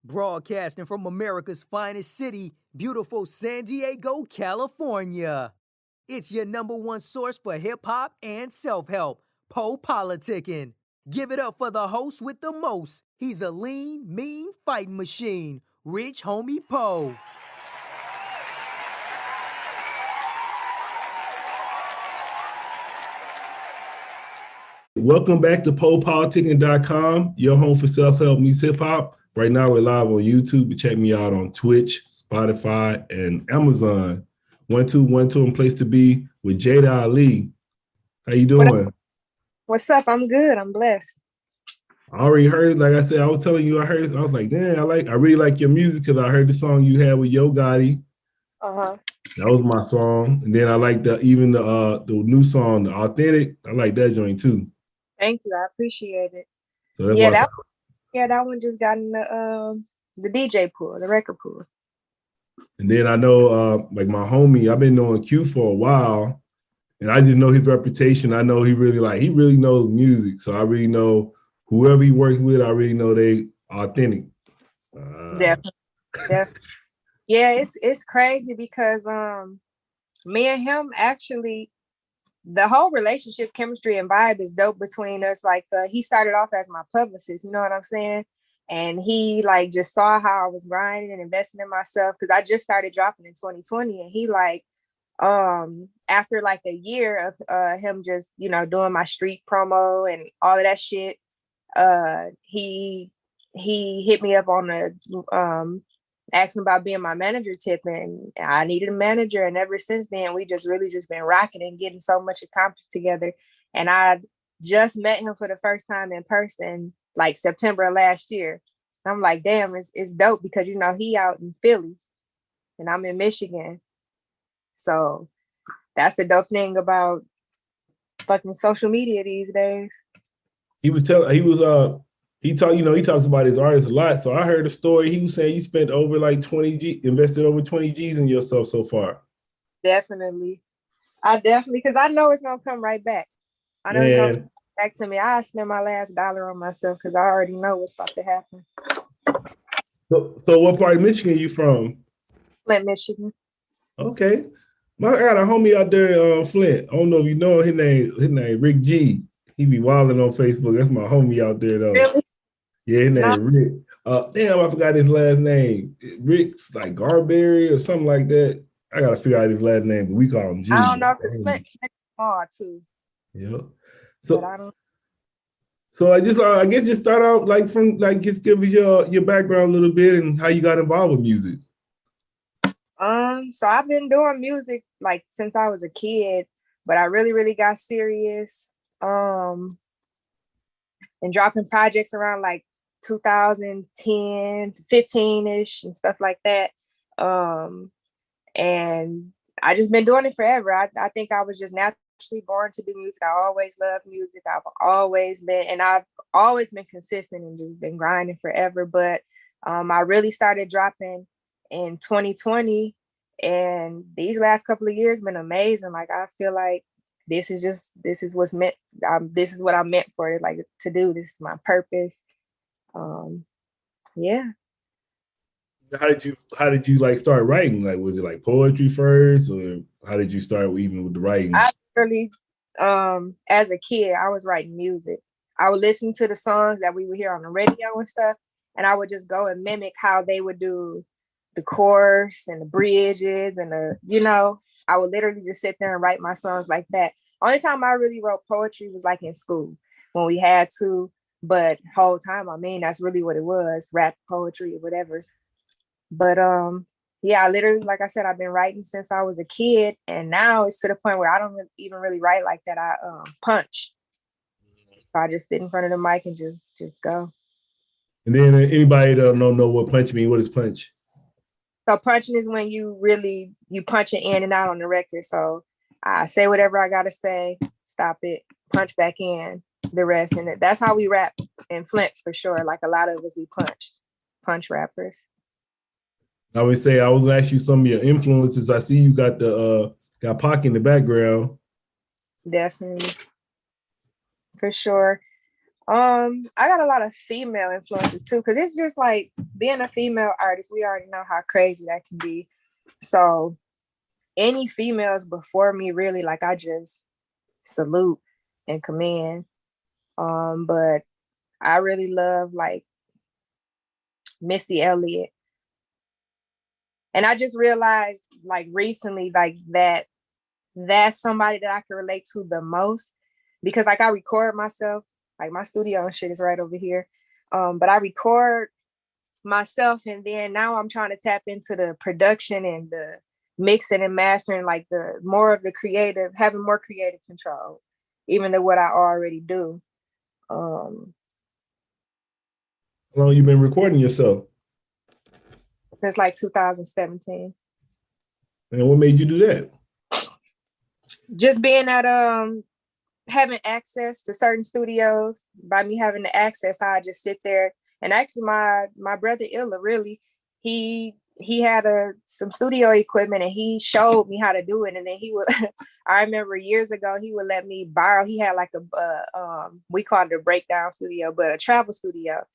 Broadcasting from America's finest city, beautiful San Diego, California. It's your number one source for hip hop and self-help, PoPolitickin. Give it up for the host with the most. He's a lean, mean fighting machine, Rich Homie Po. Welcome back to PoPolitickin.com, your home for self-help meets hip-hop. Right now, we're live on YouTube, but check me out on Twitch, Spotify, and Amazon. 1212 and place to be with Jada Ali. How you doing? What's up? I'm good. I'm blessed. I already heard, like I said, I was telling you, I was like, damn, I really like your music because I heard the song you had with Yo Gotti. That was my song. And then I like the new song, the Authentic. I like that joint too. Thank you. I appreciate it. So that's that one just got in the DJ pool, the record pool. And then I know like my homie, I've been knowing Q for a while, and I just know his reputation. I know he really knows music. So I really know whoever he works with, I really know they authentic. Definitely. Yeah, it's crazy because me and him actually, the whole relationship, chemistry, and vibe is dope between us. Like he started off as my publicist, you know what I'm saying? And he like just saw how I was grinding and investing in myself because I just started dropping in 2020. And he like, after like a year of him just, doing my street promo and all of that shit, he hit me up on the asking about being my manager tip, and I needed a manager. And ever since then, we just really just been rocking and getting so much accomplished together. And I just met him for the first time in person, like September of last year. And I'm like, damn, it's dope because, he out in Philly and I'm in Michigan. So that's the dope thing about fucking social media these days. He talks about his artists a lot. So I heard a story. He was saying you spent over like invested over 20 G's in yourself so far. Definitely. Because I know it's going to come right back. I know it's going to come back to me. I spent my last dollar on myself because I already know what's about to happen. So what part of Michigan are you from? Flint, Michigan. Okay. I got a homie out there, Flint. I don't know if you know him. His name Rick G. He be wilding on Facebook. That's my homie out there, though. Really? Yeah, his name Rick. Damn, I forgot his last name. Rick's like Garberry or something like that. I gotta figure out his last name, but we call him G. I don't know if it's Flint small too. Yeah. So I guess just start out just give us your background a little bit and how you got involved with music. So I've been doing music like since I was a kid, but I really, really got serious. And dropping projects around like 2010 to 15-ish and stuff like that. And I just been doing it forever. I think I was just naturally born to do music. I always loved music. I've always been consistent and just been grinding forever. But I really started dropping in 2020, and these last couple of years been amazing. Like I feel like this is what's meant. This is what I'm meant for it, like to do. This is my purpose. Yeah. How did you like start writing? Like, was it like poetry first, or how did you start even with the writing? I really, as a kid, I was writing music. I would listen to the songs that we would hear on the radio and stuff, and I would just go and mimic how they would do the chorus and the bridges and I would literally just sit there and write my songs like that. Only time I really wrote poetry was like in school when we had to, but whole time, that's really what it was, rap, poetry, or whatever. But yeah, I literally, like I said, I've been writing since I was a kid, and now it's to the point where I don't even really write like that. I punch. So I just sit in front of the mic and just go. And then anybody that don't know what punch mean, what is punch? So punching is when you punch it in and out on the record. So I say whatever I gotta say, stop it, punch back in the rest. And that's how we rap in Flint for sure. Like a lot of us, we punch rappers. I would say I was gonna ask you some of your influences. I see you got got Pac in the background. Definitely. For sure. I got a lot of female influences too, because it's just like being a female artist, we already know how crazy that can be. So any females before me, really, like I just salute and commend. But I really love like Missy Elliott. And I just realized like recently, like that's somebody that I can relate to the most, because like I record myself, like my studio and shit is right over here. But I record myself, and then now I'm trying to tap into the production and the mixing and mastering, like the more of the creative, having more creative control, even than what I already do. How long you been recording yourself? Since like 2017. And what made you do that? Just being at having access to certain studios. By me having the access, I just sit there. And actually my brother Illa, really, he had some studio equipment, and he showed me how to do it. And then he would I remember years ago, he would let me borrow. He had like a we called it a breakdown studio, but a travel studio.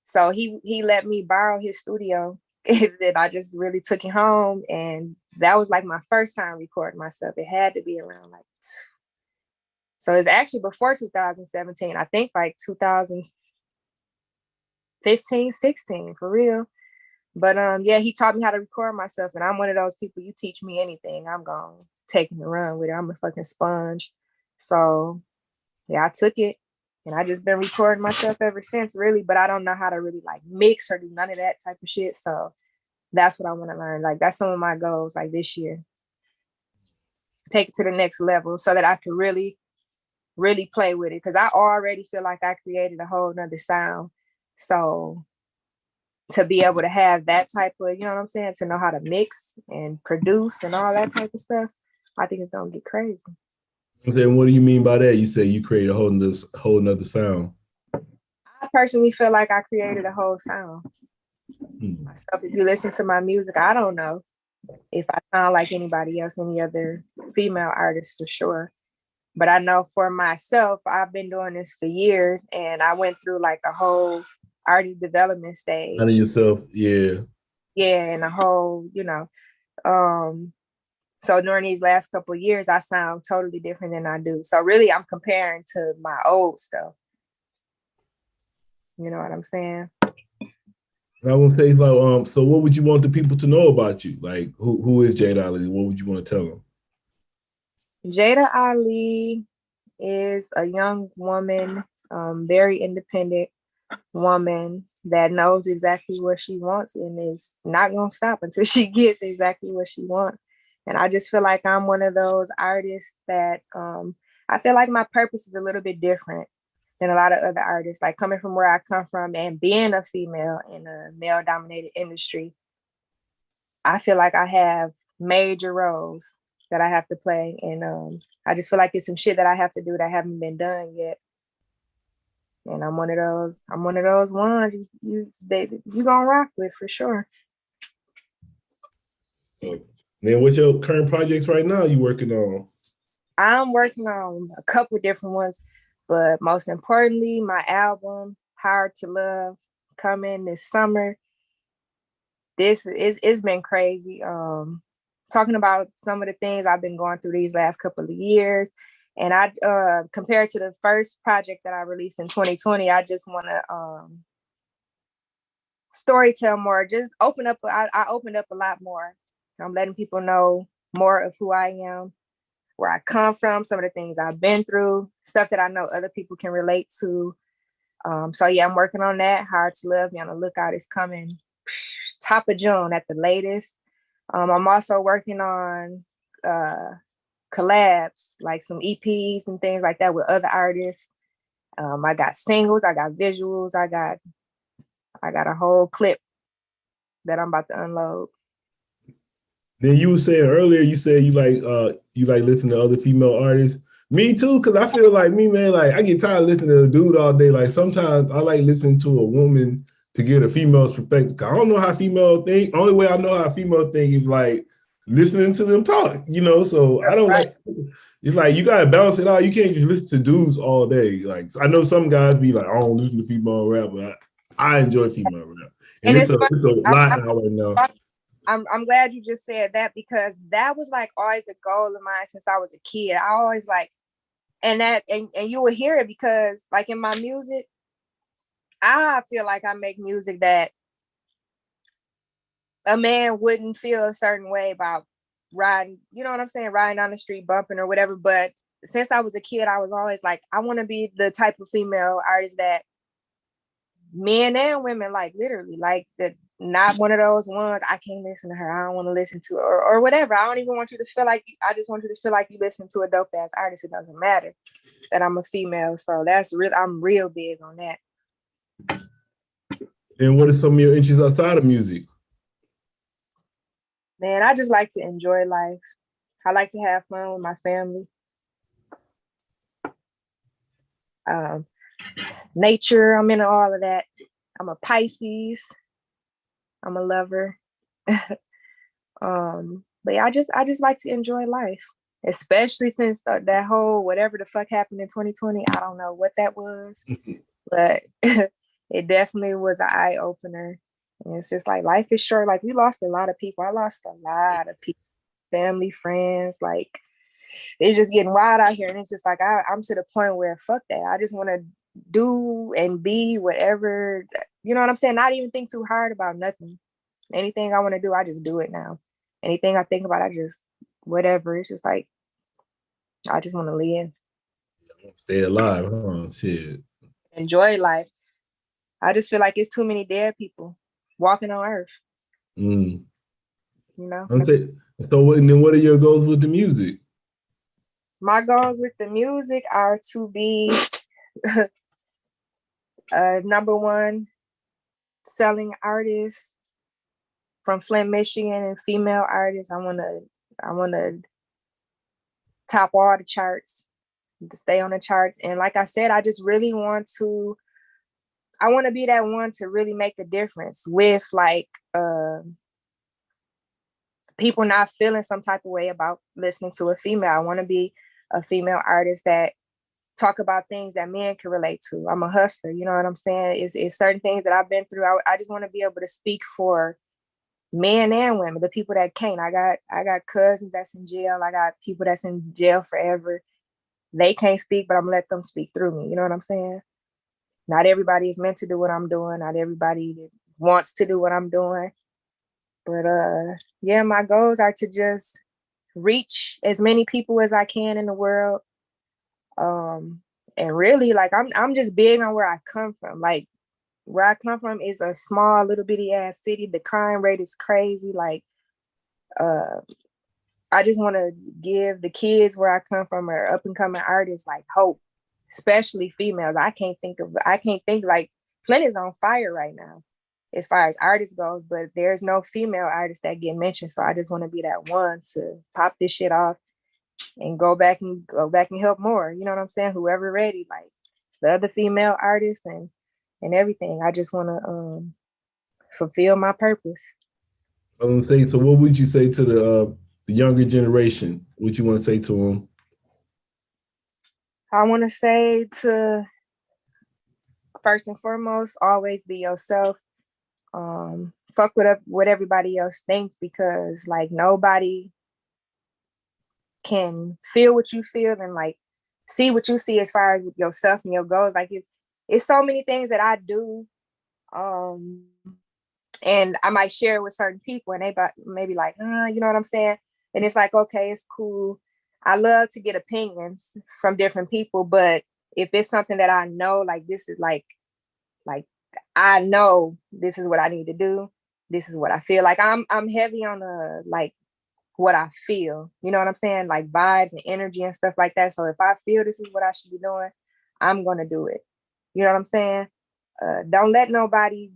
So he let me borrow his studio. And I just really took it home, and that was like my first time recording myself. It had to be around like, so it's actually before 2017. I think like 2015, 16 for real. But yeah, he taught me how to record myself, and I'm one of those people, you teach me anything, I'm gonna take it and run with it. I'm a fucking sponge. So yeah, I took it, and I just been recording myself ever since, really. But I don't know how to really like mix or do none of that type of shit. So that's what I want to learn. Like that's some of my goals, like this year. Take it to the next level so that I can really, really play with it. Cause I already feel like I created a whole nother sound. So to be able to have that type of, you know what I'm saying, to know how to mix and produce and all that type of stuff, I think it's gonna get crazy. I'm saying, what do you mean by that? You say you create a whole nother sound. I personally feel like I created a whole sound. Myself, if you listen to my music, I don't know if I sound like anybody else, any other female artist for sure. But I know for myself, I've been doing this for years, and I went through like a whole artist development stage. Out of yourself, yeah. Yeah, and a whole, so during these last couple of years, I sound totally different than I do. So really, I'm comparing to my old stuff. You know what I'm saying? I want to say, like, so what would you want the people to know about you? Like, who is Jada Ali? What would you want to tell them? Jada Ali is a young woman, very independent woman that knows exactly what she wants and is not going to stop until she gets exactly what she wants. And I just feel like I'm one of those artists that I feel like my purpose is a little bit different than a lot of other artists. Like coming from where I come from and being a female in a male-dominated industry, I feel like I have major roles that I have to play. And I just feel like it's some shit that I have to do that haven't been done yet. And I'm one of those ones you gonna rock with for sure. Man, what's your current projects right now you working on? I'm working on a couple different ones, but most importantly, my album, Hard to Love, coming this summer. It's been crazy. Talking about some of the things I've been going through these last couple of years. And I compared to the first project that I released in 2020, I just want to storytell more, just open up. I opened up a lot more. I'm letting people know more of who I am, where I come from, some of the things I've been through, stuff that I know other people can relate to. So yeah, I'm working on that. Hard to Love, be on the lookout. It's coming top of June at the latest. I'm also working on collabs, like some EPs and things like that with other artists. I got singles, I got visuals, I got a whole clip that I'm about to unload. Then you were saying earlier, you said you like listening to other female artists. Me too, because I feel like man, like I get tired of listening to a dude all day. Like sometimes I like listening to a woman to get a female's perspective. I don't know how female think. Only way I know how female think is like listening to them talk, So I don't like, It's like you gotta balance it out. You can't just listen to dudes all day. Like I know some guys be like, I don't listen to female rap, but I enjoy female rap. And And it's it's a funny. lot out right now. I'm glad you just said that, because that was like always a goal of mine since I was a kid. I always like, and you will hear it because like in my music, I feel like I make music that a man wouldn't feel a certain way about riding, you know what I'm saying, riding down the street bumping or whatever. But since I was a kid, I was always like, I want to be the type of female artist that men and women, like literally, like that, not one of those ones, I can't listen to her, I don't want to listen to her, or whatever. I don't even want you to feel like, I just want you to feel like you listen to a dope ass artist. It doesn't matter that I'm a female. So that's real, I'm real big on that. And what are some of your interests outside of music? Man, I just like to enjoy life. I like to have fun with my family. Nature, I'm into all of that. I'm a Pisces. I'm a lover. But yeah, I just like to enjoy life, especially since that whole whatever the fuck happened in 2020. I don't know what that was, but it definitely was an eye opener. And it's just like life is short. Like we lost a lot of people. I lost a lot of people, family, friends. Like it's just getting wild out here, and it's just like I'm to the point where fuck that. I just want to do and be whatever, you know what I'm saying? Not even think too hard about nothing. Anything I want to do, I just do it now. Anything I think about, I just whatever. It's just like I just want to live. Stay alive, huh? Shit. Enjoy life. I just feel like it's too many dead people walking on earth. You know? So what are your goals with the music? My goals with the music are to be #1 selling artist from Flint, Michigan, and female artists. I want to top all the charts, to stay on the charts. And like I said, I just really want to be that one to really make a difference with like people not feeling some type of way about listening to a female. I want to be a female artist that talk about things that men can relate to. I'm a hustler, you know what I'm saying? It's certain things that I've been through. I just want to be able to speak for men and women, the people that can't. I got cousins that's in jail. I got people that's in jail forever. They can't speak, but I'm gonna let them speak through me. You know what I'm saying? Not everybody is meant to do what I'm doing. Not everybody wants to do what I'm doing. But yeah, my goals are to just reach as many people as I can in the world. And really, like I'm just big on where I come from. Like where I come from is a small little bitty ass city. The crime rate is crazy. Like I just want to give the kids where I come from, or up and coming artists, like hope, especially females. I can't think like Flint is on fire right now as far as artists goes, but there's no female artists that get mentioned. So I just want to be that one to pop this shit off and go back and help more. You know what I'm saying? Whoever ready, like the other female artists and everything. I just want to fulfill my purpose. I want to say, so what would you say to the younger generation? What you want to say to them? I want to say to, first and foremost, always be yourself. Fuck what everybody else thinks, because like nobody can feel what you feel and like see what you see as far as yourself and your goals. Like it's so many things that I do, and I might share it with certain people, and they maybe like, you know what I'm saying? And it's like, okay, it's cool. I love to get opinions from different people, but if it's something that I know, like this is like I know this is what I need to do. This is what I feel. Like I'm heavy on like what I feel. You know what I'm saying? Like vibes and energy and stuff like that. So if I feel this is what I should be doing, I'm gonna do it. You know what I'm saying? Don't let nobody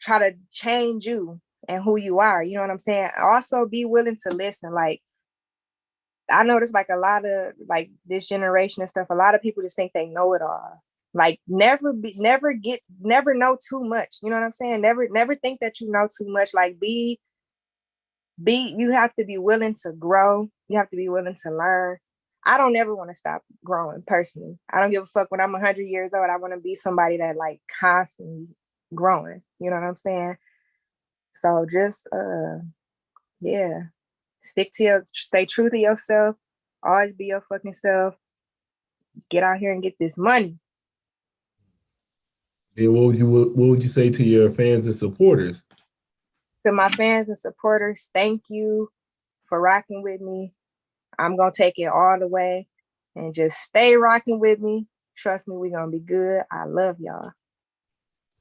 try to change you and who you are. You know what I'm saying? Also be willing to listen. Like I noticed like a lot of like this generation and stuff, a lot of people just think they know it all. Like never know too much. You know what I'm saying? Never think that you know too much. Like be you have to be willing to grow. You have to be willing to learn. I don't ever want to stop growing personally. I don't give a fuck when I'm 100 years old. I want to be somebody that like constantly growing. You know what I'm saying? So just yeah, stay true to yourself. Always be your fucking self. Get out here and get this money. And what would you say to your fans and supporters? To my fans and supporters, thank you for rocking with me. I'm gonna take it all the way and just stay rocking with me. Trust me, we're gonna be good. I love y'all.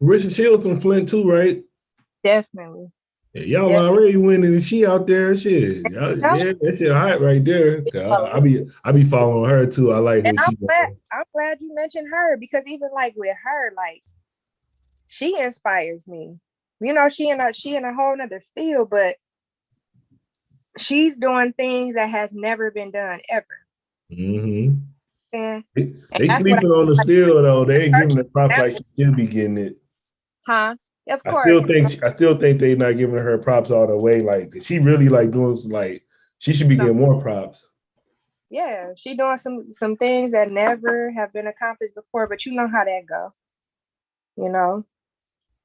Richard Shields from Flint too, right? Definitely. Yeah, y'all already winning, and she out there, shit. Yeah, that shit hot right there. I be following her too. I like and her. I'm glad you mentioned her, because even like with her, like she inspires me. You know, she in a whole nother field, but she's doing things that has never been done ever. Mm-hmm. And they sleeping on the steel though. They ain't giving the props like she should be getting it. Huh? Of course. I still think they not giving her props all the way. Like she really like doing like she should be getting more props. Yeah, she doing some things that never have been accomplished before, but you know how that goes. You know,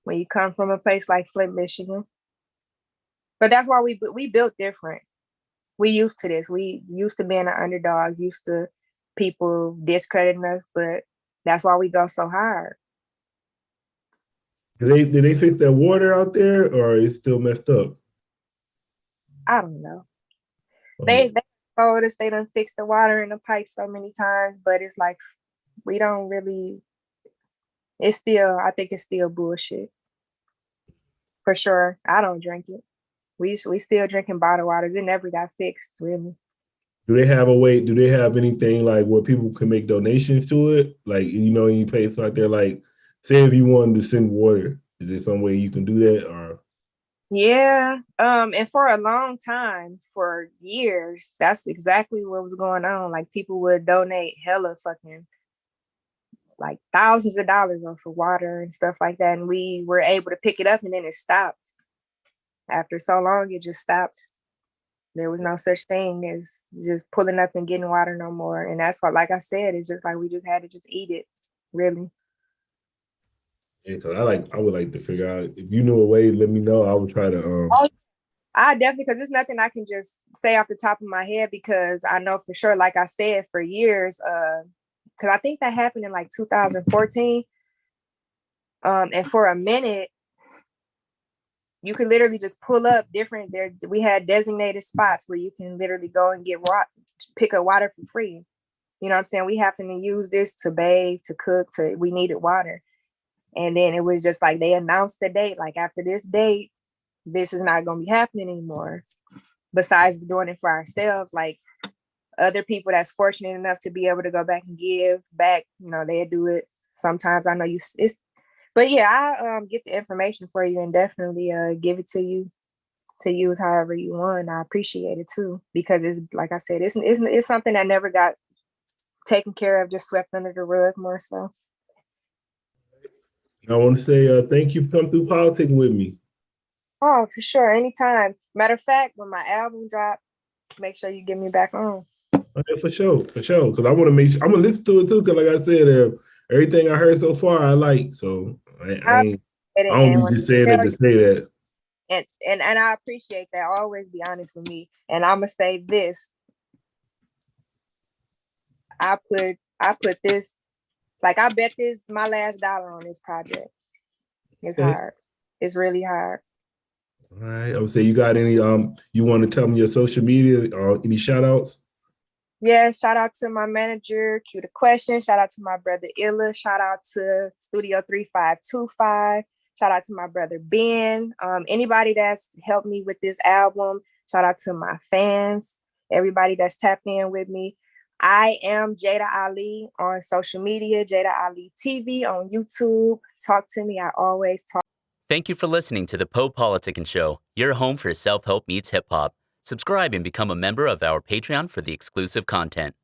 when you come from a place like Flint, Michigan. But that's why we built different. We used to this. We used to being the underdogs, used to people discrediting us, but that's why we go so hard. Did they fix that water out there, or is it still messed up? I don't know. They told us they done fixed the water in the pipe so many times, but it's like we don't really. I think it's still bullshit. For sure, I don't drink it. We still drinking bottled waters. It never got fixed, really. Do they have a way? Do they have anything like where people can make donations to it? Like, you know, any place out there, like, say if you wanted to send water, is there some way you can do that? Or yeah, and for a long time, for years, that's exactly what was going on. Like people would donate hella fucking like thousands of dollars for water and stuff like that, and we were able to pick it up, and then it stopped. After so long, it just stopped. There was no such thing as just pulling up and getting water no more. And that's why, like I said, it's just like we just had to just eat it, really. Yeah, so I would like to figure out if you knew a way, let me know. I would try to I definitely, because there's nothing I can just say off the top of my head, because I know for sure, like I said, for years, because I think that happened in like 2014. And for a minute, you could literally just pull up different there. We had designated spots where you can literally go and pick up water for free. You know what I'm saying? We happen to use this to bathe, to cook, we needed water. And then it was just like they announced the date, like after this date, this is not going to be happening anymore. Besides doing it for ourselves, like other people that's fortunate enough to be able to go back and give back, you know, they do it. Sometimes I know but yeah, I get the information for you and definitely give it to you to use however you want. I appreciate it too, because it's like I said, it's something that never got taken care of, just swept under the rug more so. I want to say thank you for coming through politicking with me. Oh, for sure, anytime. Matter of fact, when my album drops, make sure you get me back on. Okay, for sure. Because I want to make sure I'm gonna listen to it too. Because like I said, everything I heard so far, I like. So I don't be just saying it to say that. And I appreciate that. Always be honest with me. And I'm gonna say this. I put this, like I bet this my last dollar on this project. It's hard. It's really hard. All right. I would say you got any you want to tell me your social media or any shout outs? Yeah, shout out to my manager, Q the Question. Shout out to my brother Illa. Shout out to Studio 3525. Shout out to my brother Ben. Anybody that's helped me with this album. Shout out to my fans, everybody that's tapped in with me. I am Jada Ali on social media, Jada Ali TV on YouTube. Talk to me. I always talk. Thank you for listening to the PoPolitickin Show, your home for self-help meets hip-hop. Subscribe and become a member of our Patreon for the exclusive content.